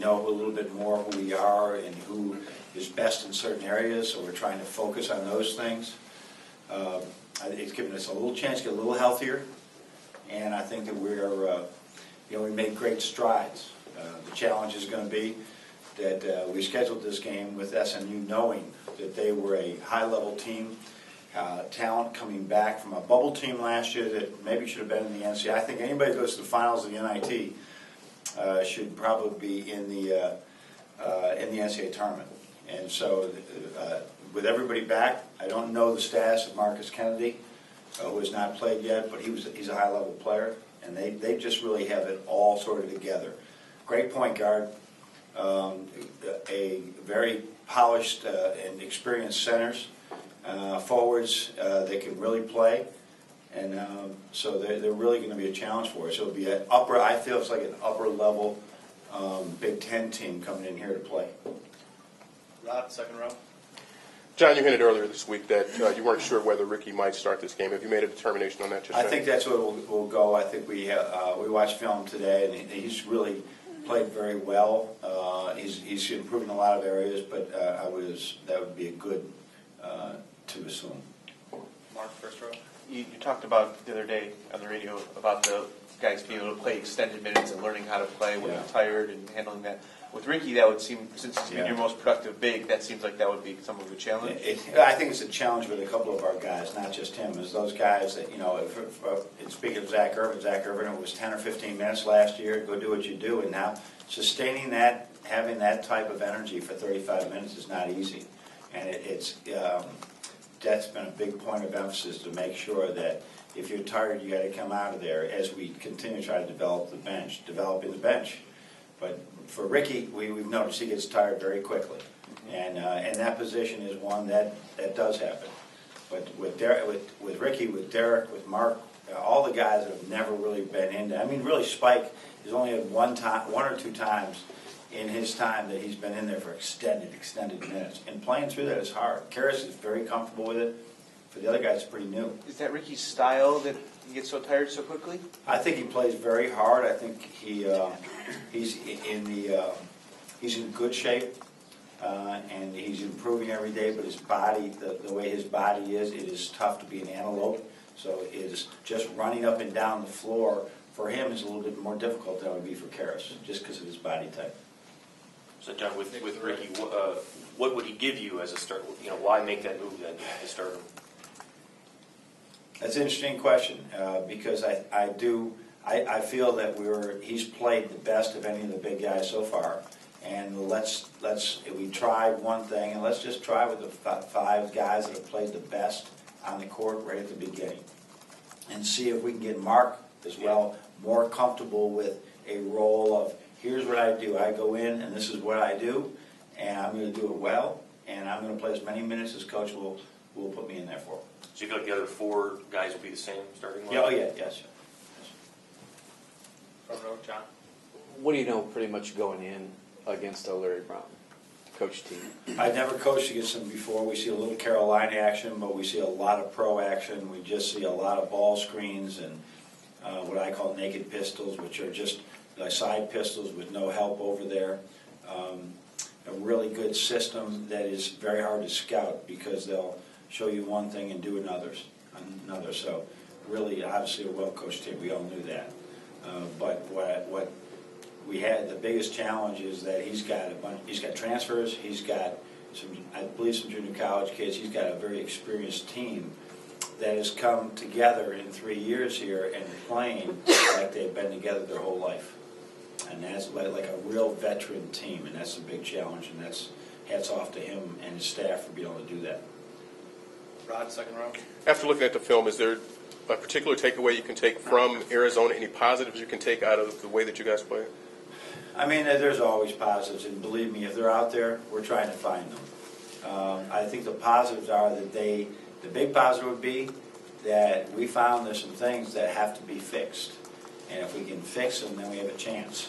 know a little bit more who we are and who is best in certain areas, so we're trying to focus on those things. It's given us a little chance to get a little healthier, and I think that we're, we made great strides. The challenge is going to be that we scheduled this game with SMU knowing that they were a high-level team, talent coming back from a bubble team last year that maybe should have been in the NCAA. I think anybody who goes to the finals of the NIT should probably be in the NCAA tournament. And so with everybody back, I don't know the status of Marcus Kennedy, who has not played yet, but he's a high-level player, and they just really have it all sorted together. Great point guard, a very polished and experienced centers, forwards they can really play, and so they're really going to be a challenge for us. It'll be an upper. I feel it's like an upper level Big Ten team coming in here to play. Rod, second row. John, you hinted earlier this week that you weren't sure whether Ricky might start this game. Have you made a determination on that just yet? I think that's what we'll go. I think we watched film today, and he's really played very well. He's improving a lot of areas, but that would be a good to assume. Mark, first row. You talked about the other day on the radio about the guys being able to play extended minutes and learning how to play when they're tired and handling that. With Ricky, that would seem, since he's been your most productive big, that seems like that would be somewhat of a challenge. I think it's a challenge with a couple of our guys, not just him. It's those guys that, speaking of Zach Irvin, it was 10 or 15 minutes last year, go do what you do, and now sustaining that, having that type of energy for 35 minutes is not easy. And that's been a big point of emphasis to make sure that if you're tired, you got to come out of there as we continue to try to developing the bench. But for Ricky, we've noticed he gets tired very quickly, and that position is one that does happen. But with Ricky, with Derek, with Mark, all the guys that have never really been into. I mean, really, Spike has only had one or two times in his time that he's been in there for extended minutes, and playing through that is hard. Karras is very comfortable with it. For the other guys, it's pretty new. Is that Ricky's style that he gets so tired so quickly? I think he plays very hard. I think he's in good shape, and he's improving every day. But his body, the way his body is, it is tough to be an antelope. So it is just running up and down the floor for him is a little bit more difficult than it would be for Karras, just because of his body type. So John, with Ricky, what would he give you as a start? Why make that move then to start him? That's an interesting question because I feel that he's played the best of any of the big guys so far, and we tried one thing, and let's just try with the five guys that have played the best on the court right at the beginning, and see if we can get Mark as well more comfortable with a role of here's what I do. I go in and this is what I do, and I'm going to do it well, and I'm going to play as many minutes as Coach will put me in there for. So you feel like the other four guys will be the same starting line? Yeah, yes. Front row, John. What do you know pretty much going in against a Larry Brown coach team? I've never coached against them before. We see a little Carolina action, but we see a lot of pro action. We just see a lot of ball screens and what I call naked pistols, which are just side pistols with no help over there. A really good system that is very hard to scout because they'll show you one thing and do another. So really, obviously, a well-coached team. We all knew that. But what we had, the biggest challenge is that he's got transfers. He's got I believe some junior college kids. He's got a very experienced team that has come together in 3 years here and playing like they've been together their whole life. And that's like a real veteran team, and that's a big challenge, and that's hats off to him and his staff for being able to do that. Rod, second row. After looking at the film, is there a particular takeaway you can take from Arizona? Any positives you can take out of the way that you guys play? I mean, there's always positives, and believe me, if they're out there, we're trying to find them. I think the positives are that the big positive would be that we found there's some things that have to be fixed. And if we can fix them, then we have a chance.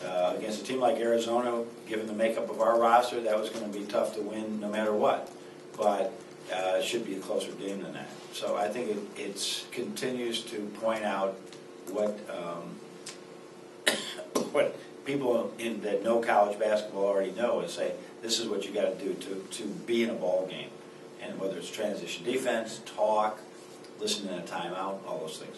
Against a team like Arizona, given the makeup of our roster, that was going to be tough to win no matter what. But it should be a closer game than that. So I think it continues to point out what people that know college basketball already know and say, this is what you got to do to be in a ball game. And whether it's transition defense, talk, listen in a timeout, all those things.